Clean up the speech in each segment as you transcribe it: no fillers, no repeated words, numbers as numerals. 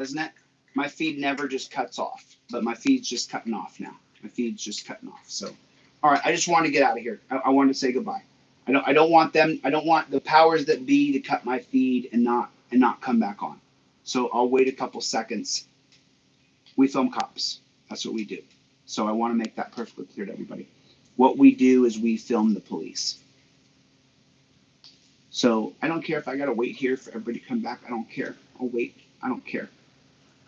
doesn't it? My feed never just cuts off, but my feed's just cutting off now. My feed's just cutting off. So, all right, I just want to get out of here. I wanted to say goodbye. I don't want them. I don't want the powers that be to cut my feed and not come back on. So I'll wait a couple seconds. We film cops. That's what we do. So I want to make that perfectly clear to everybody. What we do is we film the police. So I don't care if I gotta wait here for everybody to come back. I don't care. I'll wait. I don't care.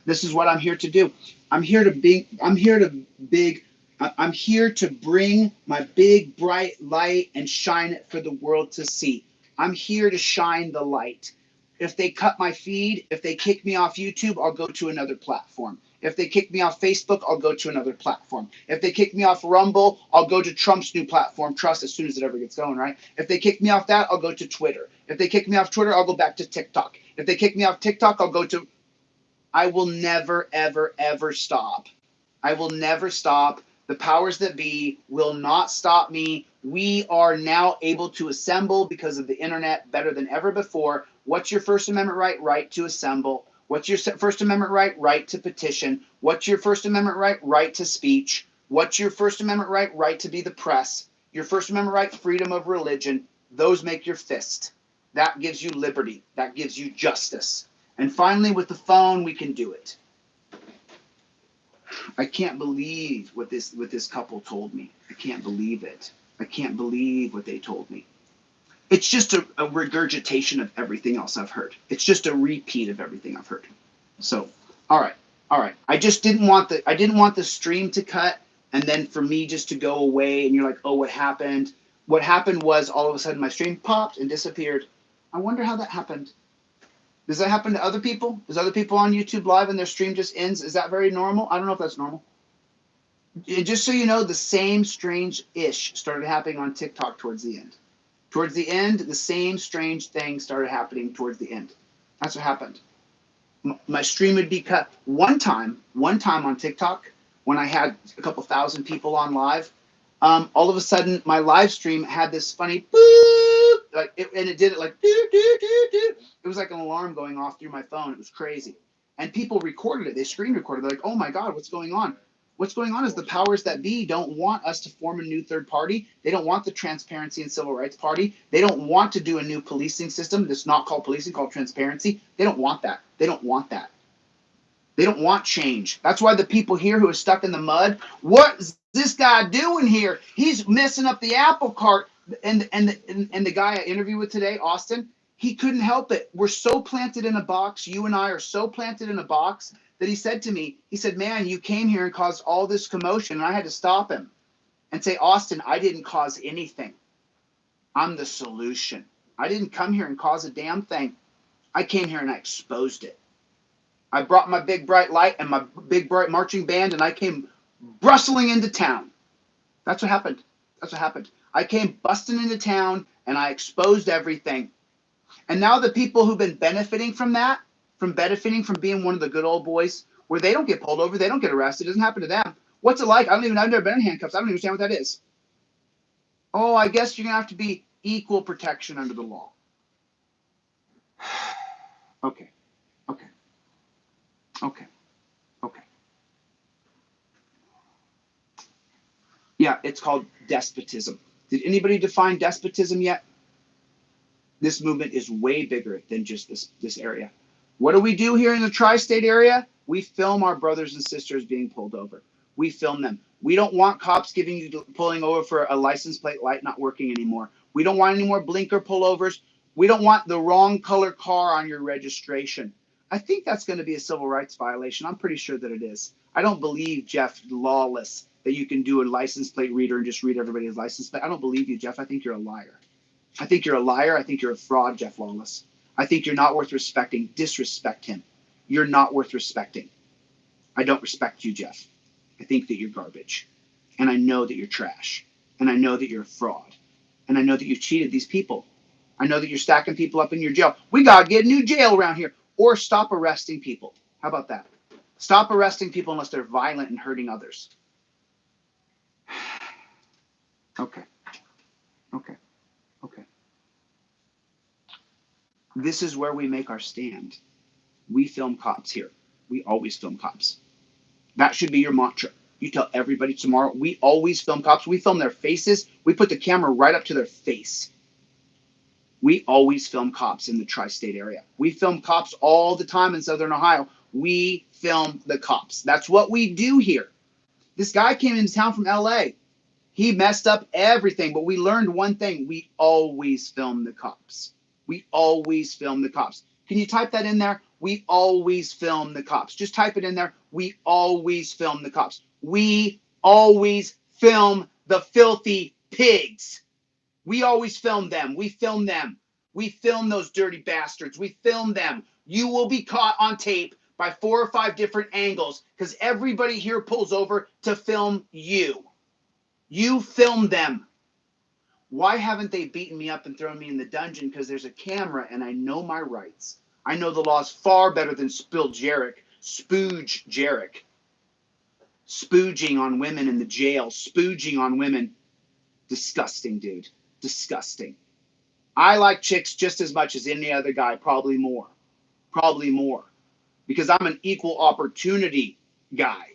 This is what I'm here to do. I'm here to be. I'm here to big. I'm here to bring my big bright light and shine it for the world to see. I'm here to shine the light. If they cut my feed, if they kick me off YouTube, I'll go to another platform. If they kick me off Facebook, I'll go to another platform. If they kick me off Rumble, I'll go to Trump's new platform, Trust, as soon as it ever gets going, right? If they kick me off that, I'll go to Twitter. If they kick me off Twitter, I'll go back to TikTok. If they kick me off TikTok, I'll go to. I will never, ever, ever stop. I will never stop. The powers that be will not stop me. We are now able to assemble because of the internet better than ever before. What's your First Amendment right? Right to assemble. What's your First Amendment right? Right to petition. What's your First Amendment right? Right to speech. What's your First Amendment right? Right to be the press. Your First Amendment right? Freedom of religion. Those make your fist. That gives you liberty. That gives you justice. And finally, with the phone, we can do it. I can't believe what this couple told me. I can't believe it. I can't believe what they told me. It's just a regurgitation of everything else I've heard. It's just a repeat of everything I've heard. So, all right, all right. I didn't want the stream to cut, and then for me just to go away. And you're like, oh, what happened? What happened was all of a sudden my stream popped and disappeared. I wonder how that happened. Does that happen to other people? Is other people on YouTube Live and their stream just ends? Is that very normal? I don't know if that's normal. Just so you know, the same strange-ish started happening on TikTok towards the end. Towards the end, the same strange thing started happening towards the end. That's what happened. My stream would be cut one time on TikTok when I had a couple thousand people on live. All of a sudden, my live stream had this funny boop, and it did it like doo doo doo doo. It was like an alarm going off through my phone. It was crazy, and people recorded it. They screen recorded. They're like, "Oh my God, what's going on?" What's going on is the powers that be don't want us to form a new third party. They don't want the Transparency and Civil Rights Party. They don't want to do a new policing system that's not called policing, called transparency. They don't want that. They don't want that. They don't want change. That's why the people here who are stuck in the mud, what is this guy doing here? He's messing up the apple cart. And the guy I interviewed with today, Austin, he couldn't help it. We're so planted in a box. You and I are so planted in a box that he said to me, he said, man, you came here and caused all this commotion. And I had to stop him and say, Austin, I didn't cause anything. I'm the solution. I didn't come here and cause a damn thing. I came here and I exposed it. I brought my big bright light and my big bright marching band, and I came brustling into town. That's what happened. That's what happened. I came busting into town and I exposed everything. And now the people who've been benefiting from that, from benefiting from being one of the good old boys, where they don't get pulled over, they don't get arrested, it doesn't happen to them. What's it like? I've never been in handcuffs. I don't even understand what that is. Oh, I guess you're gonna have to be equal protection under the law. Okay, okay, okay, okay. Yeah, it's called despotism. Did anybody define despotism yet? This movement is way bigger than just this area. What do we do here in the tri-state area? We film our brothers and sisters being pulled over. We film them. We don't want cops pulling over for a license plate light not working anymore. We don't want any more blinker pullovers. We don't want the wrong color car on your registration. I think that's going to be a civil rights violation. I'm pretty sure that it is. I don't believe, Jeff Lawless, that you can do a license plate reader and just read everybody's license plate. I don't believe you, Jeff. I think you're a liar. I think you're a liar. I think you're a fraud, Jeff Lawless. I think you're not worth respecting. Disrespect him. You're not worth respecting. I don't respect you, Jeff. I think that you're garbage. And I know that you're trash. And I know that you're a fraud. And I know that you cheated these people. I know that you're stacking people up in your jail. We got to get a new jail around here. Or stop arresting people. How about that? Stop arresting people unless they're violent and hurting others. Okay. Okay. Okay. This is where we make our stand. We film cops here. We always film cops. That should be your mantra. You tell everybody tomorrow, we always film cops. We film their faces. We put the camera right up to their face. We always film cops in the tri-state area. We film cops all the time in Southern Ohio. We film the cops. That's what we do here. This guy came into town from LA. He messed up everything, but we learned one thing. We always film the cops. We always film the cops. Can you type that in there? We always film the cops. Just type it in there. We always film the cops. We always film the filthy pigs. We always film them. We film them. We film those dirty bastards. We film them. You will be caught on tape by 4 or 5 different angles because everybody here pulls over to film you. You film them. Why haven't they beaten me up and thrown me in the dungeon? Because there's a camera and I know my rights. I know the laws far better than Spooge Jarek. Spooging on women in the jail. Spooging on women. Disgusting, dude. Disgusting. I like chicks just as much as any other guy, probably more. Probably more. Because I'm an equal opportunity guy.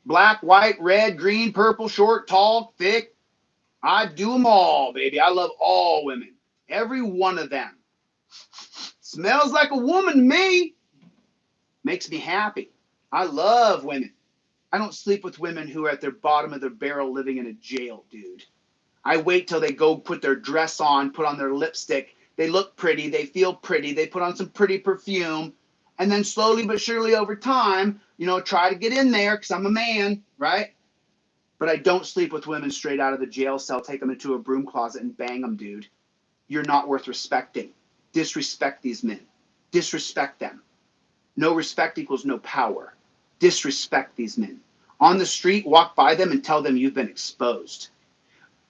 Black, white, red, green, purple, short, tall, thick. I do them all, baby. I love all women. Every one of them. Smells like a woman to me. Makes me happy. I love women. I don't sleep with women who are at their bottom of their barrel living in a jail, dude. I wait till they go put their dress on, put on their lipstick. They look pretty. They feel pretty. They put on some pretty perfume. And then slowly but surely over time, you know, try to get in there because I'm a man, right? But I don't sleep with women straight out of the jail cell, take them into a broom closet and bang them, dude. You're not worth respecting. Disrespect these men. Disrespect them. No respect equals no power. Disrespect these men. On the street, walk by them and tell them you've been exposed.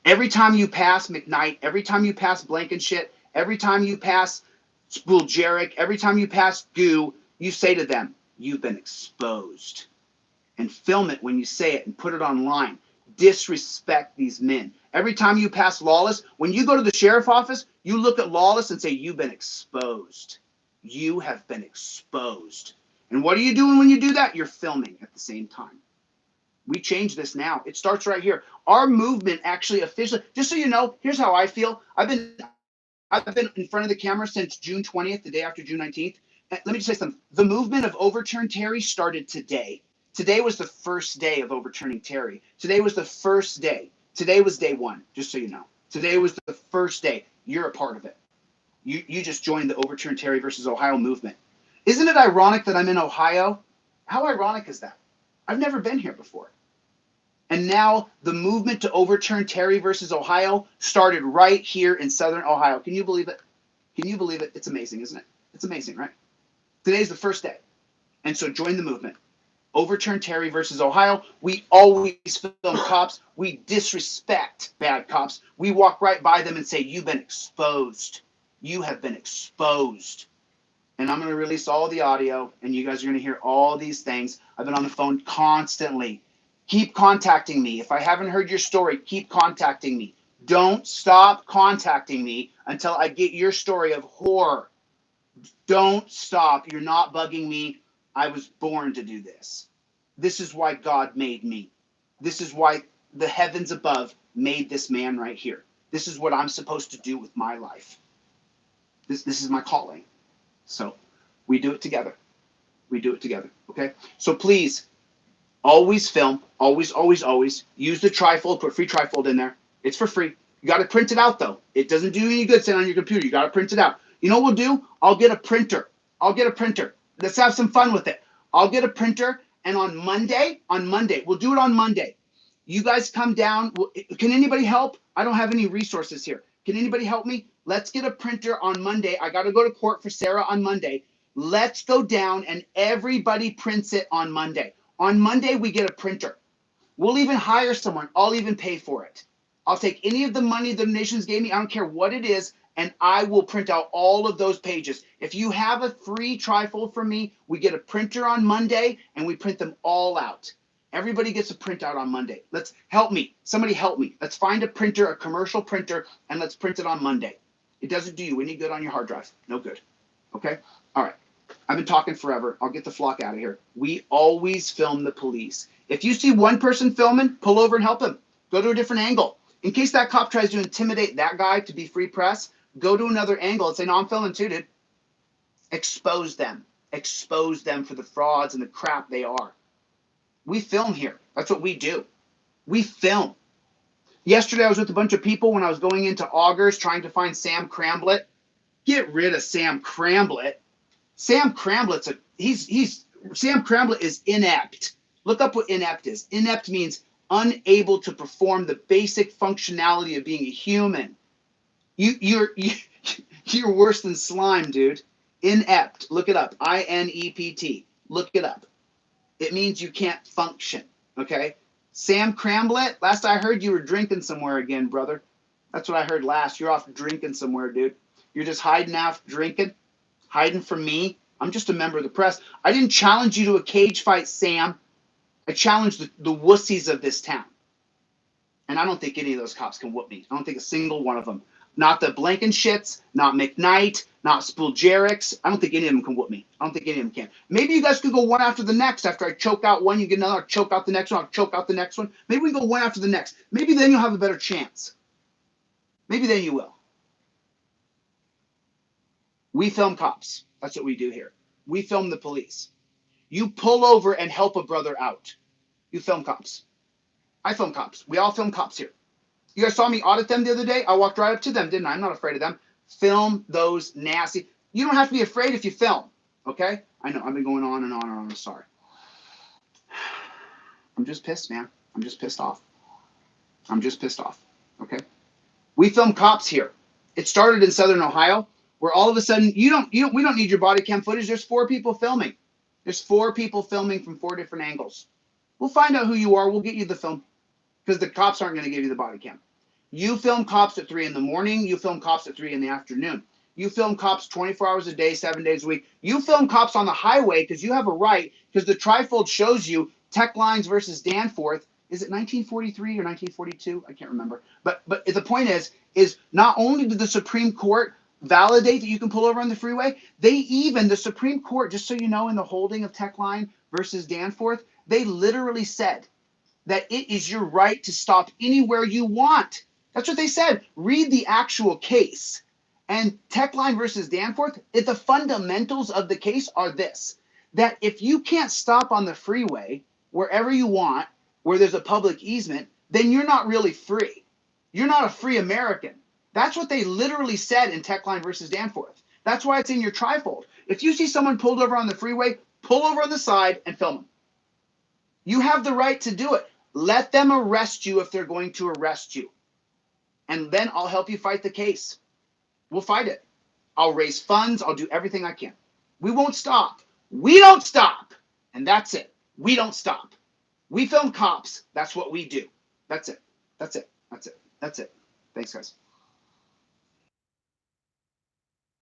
Every time you pass McKnight, every time you pass Blankenship, every time you pass Spool Jarek, every time you pass Goo, you say to them, you've been exposed. And film it when you say it and put it online. Disrespect these men. Every time you pass Lawless, when you go to the sheriff's office, you look at Lawless and say, you've been exposed. You have been exposed. And what are you doing when you do that? You're filming at the same time. We change this now. It starts right here. Our movement actually officially, just so you know, here's how I feel. I've been in front of the camera since June 20th, the day after June 19th. Let me just say something. The movement of Overturn Terry started today. Today was the first day of overturning Terry. Today was the first day. Today was day 1, just so you know. Today was the first day. You're a part of it. You just joined the Overturn Terry versus Ohio movement. Isn't it ironic that I'm in Ohio? How ironic is that? I've never been here before. And now the movement to overturn Terry versus Ohio started right here in Southern Ohio. Can you believe it? Can you believe it? It's amazing, isn't it? It's amazing, right? Today's the first day. And so join the movement. Overturn Terry versus Ohio. We always film cops. We disrespect bad cops. We walk right by them and say, you've been exposed. You have been exposed. And I'm going to release all the audio, and you guys are going to hear all these things. I've been on the phone constantly. Keep contacting me. If I haven't heard your story, keep contacting me. Don't stop contacting me until I get your story of horror. Don't stop. You're not bugging me. I was born to do this. This is why God made me. This is why the heavens above made this man right here. This is what I'm supposed to do with my life. This is my calling. So we do it together. We do it together. Okay? So please, always film. Always, always, always. Use the trifold. Put free trifold in there. It's for free. You got to print it out, though. It doesn't do any good sitting on your computer. You got to print it out. You know what we'll do? I'll get a printer. I'll get a printer. Let's have some fun with it. I'll get a printer, and on Monday, we'll do it on Monday. You guys come down. Can anybody help? I don't have any resources here. Can anybody help me? Let's get a printer on Monday. I got to go to court for Sarah on Monday. Let's go down, and everybody prints it on Monday. On Monday, we get a printer. We'll even hire someone. I'll even pay for it. I'll take any of the money the donations gave me. I don't care what it is, and I will print out all of those pages. If you have a free trifold from me, we get a printer on Monday, and we print them all out. Everybody gets a printout on Monday. Let's help me. Somebody help me. Let's find a printer, a commercial printer, and let's print it on Monday. It doesn't do you any good on your hard drive. No good. Okay? All right. I've been talking forever. I'll get the flock out of here. We always film the police. If you see one person filming, pull over and help him. Go to a different angle. In case that cop tries to intimidate that guy to be free press, go to another angle and say, no, I'm filming too, dude. Expose them. Expose them for the frauds and the crap they are. We film here. That's what we do. We film. Yesterday, I was with a bunch of people when I was going into Augers trying to find Sam Cramblett. Get rid of Sam Cramblett. Sam Cramblett's Sam Cramblett is inept. Look up what inept is. Inept means unable to perform the basic functionality of being a human. You're worse than slime, dude. Inept. Look it up. INEPT. Look it up. It means you can't function. Okay? Sam Cramblett, last I heard you were drinking somewhere again, brother. That's what I heard last. You're off drinking somewhere, dude. You're just hiding out drinking, hiding from me. I'm just a member of the press. I didn't challenge you to a cage fight, Sam. I challenged the wussies of this town. And I don't think any of those cops can whoop me. I don't think a single one of them. Not the Blankenshits, not McKnight, not Spooljerics. I don't think any of them can whoop me. I don't think any of them can. Maybe you guys could go one after the next. After I choke out one, you get another. I'll choke out the next one. I'll choke out the next one. Maybe we go one after the next. Maybe then you'll have a better chance. Maybe then you will. We film cops. That's what we do here. We film the police. You pull over and help a brother out. You film cops. I film cops. We all film cops here. You guys saw me audit them the other day? I walked right up to them, didn't I? I'm not afraid of them. Film those nasty. You don't have to be afraid if you film, okay? I know, I've been going on and on and on. I'm sorry. I'm just pissed, man. I'm just pissed off. I'm just pissed off, okay? We film cops here. It started in Southern Ohio, where all of a sudden, we don't need your body cam footage. There's 4 people filming. There's 4 people filming from 4 different angles. We'll find out who you are. We'll get you the film. Because the cops aren't going to give you the body cam. You film cops at 3 in the morning. You film cops at 3 in the afternoon. You film cops 24 hours a day, 7 days a week. You film cops on the highway because you have a right, because the trifold shows you Tech Lines versus Danforth. Is it 1943 or 1942? I can't remember. But the point is not only did the Supreme Court validate that you can pull over on the freeway, the Supreme Court, just so you know, in the holding of Tech Line versus Danforth, they literally said that it is your right to stop anywhere you want. That's what they said. Read the actual case. And Techline versus Danforth, the fundamentals of the case are this, that if you can't stop on the freeway wherever you want, where there's a public easement, then you're not really free. You're not a free American. That's what they literally said in Techline versus Danforth. That's why it's in your trifold. If you see someone pulled over on the freeway, pull over on the side and film them. You have the right to do it. Let them arrest you if they're going to arrest you. And then I'll help you fight the case. We'll fight it. I'll raise funds. I'll do everything I can. We won't stop. We don't stop. And that's it. We don't stop. We film cops. That's what we do. That's it. That's it. That's it. That's it. Thanks, guys.